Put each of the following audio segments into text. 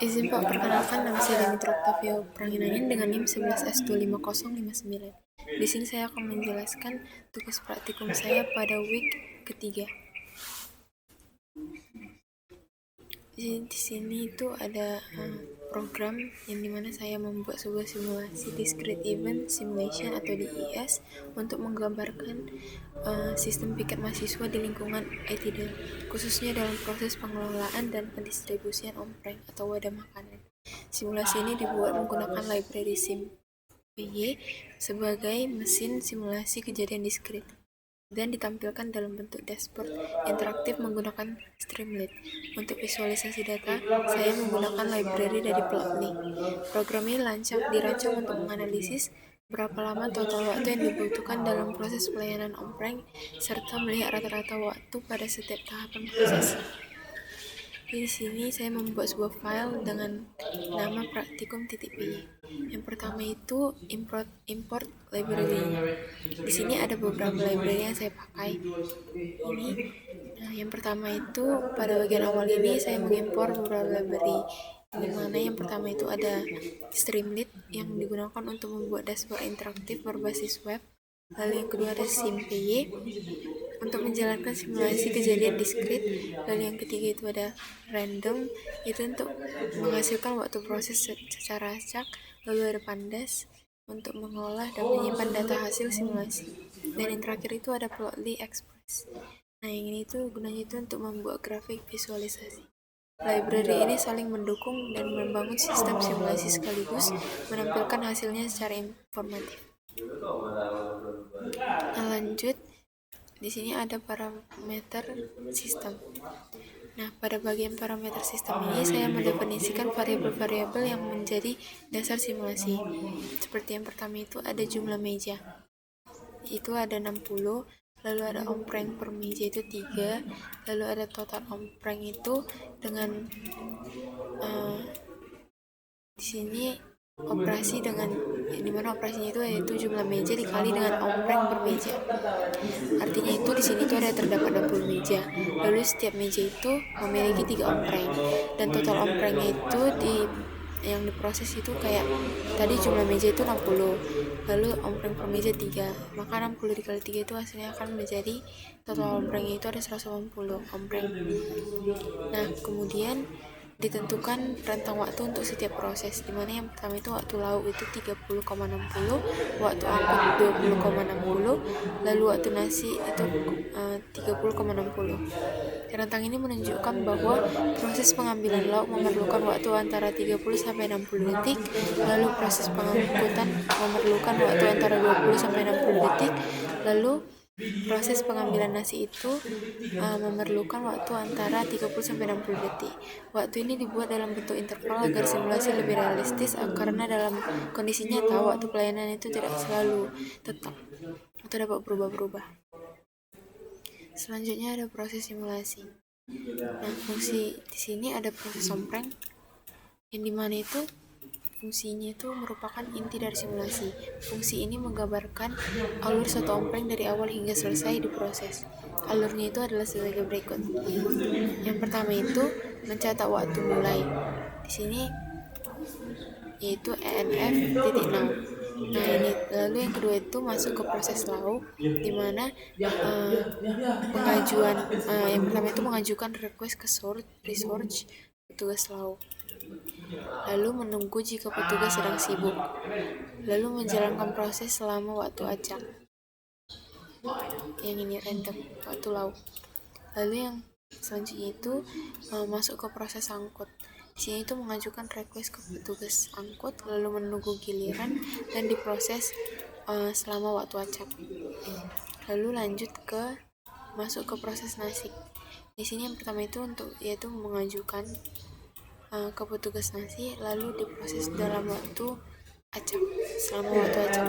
Izin Pak, perkenalkan nama saya Demetri Octavia Pranginanyan dengan NIM 11S25059. Di sini saya akan menjelaskan tugas praktikum saya pada week ketiga. Di sini itu ada program yang dimana saya membuat sebuah simulasi discrete event simulation atau DES untuk menggambarkan sistem piket mahasiswa di lingkungan ITIDA, khususnya dalam proses pengelolaan dan pendistribusian on-prank atau wadah makanan. Simulasi ini dibuat menggunakan library SimPy sebagai mesin simulasi kejadian diskrit dan ditampilkan dalam bentuk dashboard interaktif menggunakan Streamlit. Untuk visualisasi data, saya menggunakan library dari Plotly. Program ini dirancang untuk menganalisis berapa lama total waktu yang dibutuhkan dalam proses pelayanan on-prank serta melihat rata-rata waktu pada setiap tahapan proses. Di sini saya membuat sebuah file dengan nama praktikum.py. Yang pertama itu import library. Di sini ada beberapa library yang saya pakai. Ini. Nah, yang pertama itu pada bagian awal ini saya mengimpor beberapa library. Di mana yang pertama itu ada Streamlit yang digunakan untuk membuat dashboard interaktif berbasis web. Lalu yang kedua ada SimPy untuk menjalankan simulasi kejadian diskrit. Lalu yang ketiga itu ada random, itu untuk menghasilkan waktu proses secara acak. Lalu ada pandas untuk mengolah dan menyimpan data hasil simulasi. Dan yang terakhir itu ada Plotly Express. Nah, yang ini tuh gunanya itu untuk membuat grafik visualisasi. Library ini saling mendukung dan membangun sistem simulasi sekaligus menampilkan hasilnya secara informatif. Nah, lanjut, di sini ada parameter sistem. Nah, pada bagian parameter sistem ini saya mendefinisikan variabel-variabel yang menjadi dasar simulasi. Seperti yang pertama itu ada jumlah meja. Itu ada 60, lalu ada on-prank per meja itu 3, lalu ada total on-prank itu dengan di sini operasi dengan dimana operasinya itu yaitu jumlah meja dikali dengan on-prank per meja. Artinya itu di sini tuh ada terdapat 60 meja. Lalu setiap meja itu memiliki 3 on-prank dan total on-pranknya itu yang diproses itu kayak tadi jumlah meja itu 60, lalu on-prank per meja 3, maka 60 dikali 3 itu hasilnya akan menjadi total on-pranknya itu ada 180 on-prank. Nah, kemudian ditentukan rentang waktu untuk setiap proses, dimana yang pertama itu waktu lauk itu 30,60, waktu angkut 20,60, lalu waktu nasi itu 30,60. Rentang ini menunjukkan bahwa proses pengambilan lauk memerlukan waktu antara 30-60 detik, lalu proses pengangkutan memerlukan waktu antara 20-60 detik, lalu proses pengambilan nasi itu memerlukan waktu antara 30-60 detik. Waktu ini dibuat dalam bentuk interval agar simulasi lebih realistis, karena dalam kondisi nyata waktu pelayanan itu tidak selalu tetap atau dapat berubah-ubah. Selanjutnya ada proses simulasi. Nah, fungsi di sini ada proses on-prank yang dimana itu fungsinya itu merupakan inti dari simulasi. Fungsi ini menggambarkan alur satu on-prank dari awal hingga selesai diproses. Alurnya itu adalah sebagai berikut. Yang pertama itu mencatat waktu mulai. Di sini yaitu enf.now. Nah, ini lalu yang kedua itu masuk ke proses lauk, di mana pengajuan yang pertama itu mengajukan request ke resource petugas lauk, lalu menunggu jika petugas sedang sibuk, lalu menjalankan proses selama waktu acak. Yang ini random waktu lauk. Lalu yang selanjutnya itu masuk ke proses angkut. Di sini itu mengajukan request ke petugas angkut, lalu menunggu giliran dan diproses selama waktu acak. Lalu lanjut ke masuk ke proses nasi. Di sini yang pertama itu yaitu mengajukan ke petugas nasi, lalu diproses dalam waktu acak, selama waktu acak.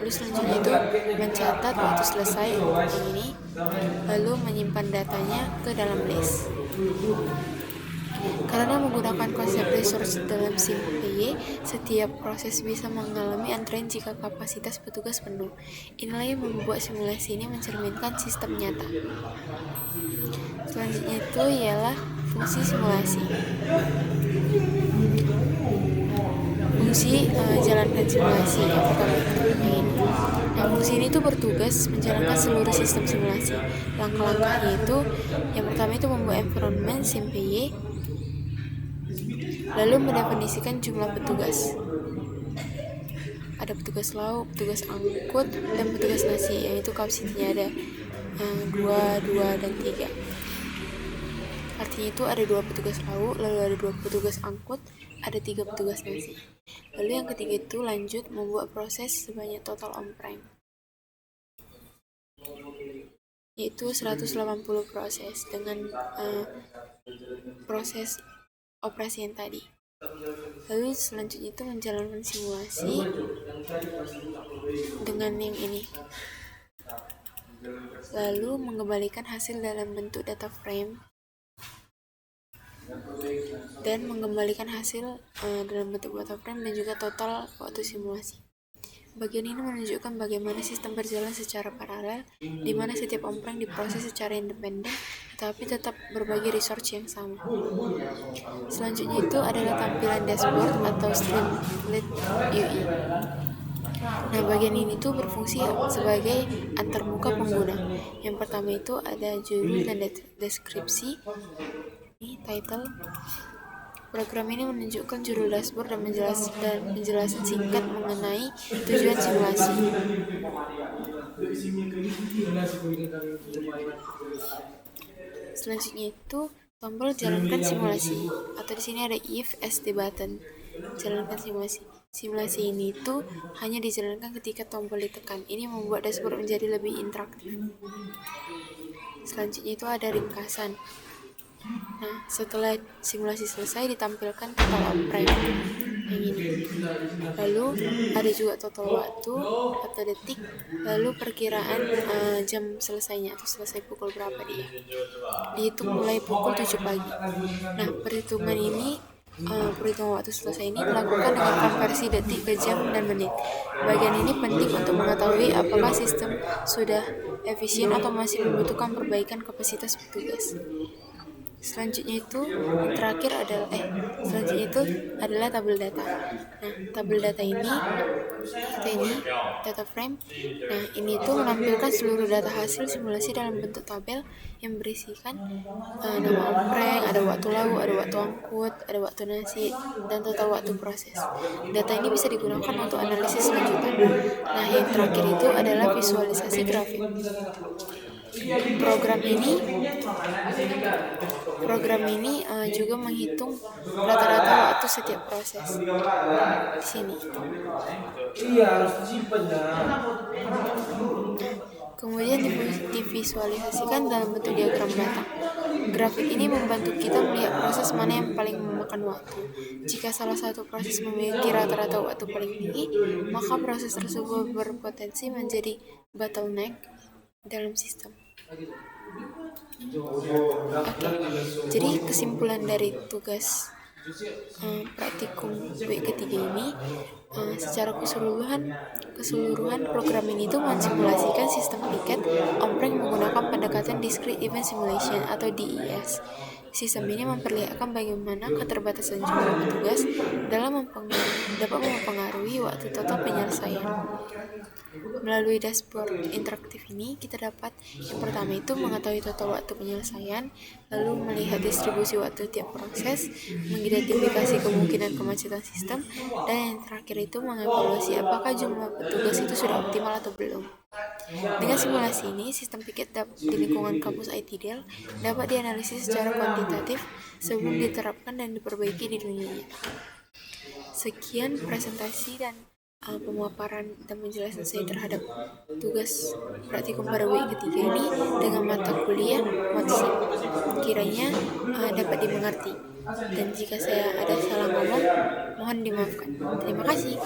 Lalu selanjutnya itu mencatat waktu selesai yang ini, lalu menyimpan datanya ke dalam list. Karena menggunakan konsep resource dalam SimPy, setiap proses bisa mengalami antrean jika kapasitas petugas penuh. Inilah yang membuat simulasi ini mencerminkan sistem nyata. Selanjutnya itu ialah Fungsi simulasi. Fungsi jalankan simulasi yang pertama ini. Nah, fungsi ini tuh bertugas menjalankan seluruh sistem simulasi. Langkah-langkahnya itu, yang pertama itu membuat environment SimPy, lalu mendefinisikan jumlah petugas. Ada petugas lauk, petugas angkut, dan petugas nasi. Yang itu kapasitinya ada 2, dan 3. Artinya itu ada 2 petugas lauk, lalu ada 2 petugas angkut, ada 3 petugas nasi. Lalu yang ketiga itu lanjut membuat proses sebanyak total on-prem, yaitu 180 proses dengan proses operasi yang tadi. Lalu selanjutnya itu menjalankan simulasi dengan yang ini. Lalu mengembalikan hasil dalam bentuk data frame dan mengembalikan hasil dalam bentuk data frame dan juga total waktu simulasi. Bagian ini menunjukkan bagaimana sistem berjalan secara paralel, di mana setiap on-prem diproses secara independen, tetapi tetap berbagi resource yang sama. Selanjutnya itu adalah tampilan dashboard atau Streamlit UI. Nah, bagian ini tuh berfungsi sebagai antarmuka pengguna. Yang pertama itu ada judul dan deskripsi. Ini title. Program ini menunjukkan judul dashboard dan penjelasan singkat mengenai tujuan simulasi. Selanjutnya itu tombol jalankan simulasi, atau di sini ada if ST button. Jalankan simulasi. Simulasi ini itu hanya dijalankan ketika tombol ditekan. Ini membuat dashboard menjadi lebih interaktif. Selanjutnya itu ada ringkasan. Nah, setelah simulasi selesai ditampilkan total on-prem yang ini. Lalu ada juga total waktu atau detik, lalu perkiraan jam selesainya atau selesai pukul berapa dia. Dihitung mulai pukul 7 pagi. Nah, perhitungan waktu selesai ini dilakukan dengan konversi detik ke jam dan menit. Bagian ini penting untuk mengetahui apakah sistem sudah efisien atau masih membutuhkan perbaikan kapasitas petugas. Selanjutnya itu adalah tabel data. Nah, tabel data ini data frame. Nah, ini itu menampilkan seluruh data hasil simulasi dalam bentuk tabel yang berisikan nama on-prem, ada waktu lauk, ada waktu angkut, ada waktu nasi, dan total waktu proses. Data ini bisa digunakan untuk analisis selanjutnya. Nah, yang terakhir itu adalah visualisasi grafik. Program ini juga menghitung rata-rata waktu setiap proses. Di sini. Kemudian divisualisasikan dalam bentuk diagram data. Grafik ini membantu kita melihat proses mana yang paling memakan waktu. Jika salah satu proses memiliki rata-rata waktu paling tinggi, maka proses tersebut berpotensi menjadi bottleneck dalam sistem. Jadi kesimpulan dari tugas praktikum week ketiga ini, secara keseluruhan program ini itu mensimulasikan sistem tiket on-prem menggunakan pendekatan Discrete Event Simulation atau DES. Sistem ini memperlihatkan bagaimana keterbatasan jumlah petugas dapat mempengaruhi waktu total penyelesaian. Melalui dashboard interaktif ini, kita dapat yang pertama itu mengetahui total waktu penyelesaian, lalu melihat distribusi waktu tiap proses, mengidentifikasi kemungkinan kemacetan sistem, dan yang terakhir itu mengevaluasi apakah jumlah petugas itu sudah optimal atau belum. Dengan simulasi ini, sistem piket di lingkungan kampus IT Dell dapat dianalisis secara kuantitatif sebelum diterapkan dan diperbaiki di dunia nyata. Sekian presentasi dan pemaparan dan penjelasan saya terhadap tugas praktikum pada week ketiga ini dengan mata kuliah Modsip. Kiranya dapat dimengerti, dan jika saya ada salah ngomong mohon dimaafkan. Terima kasih.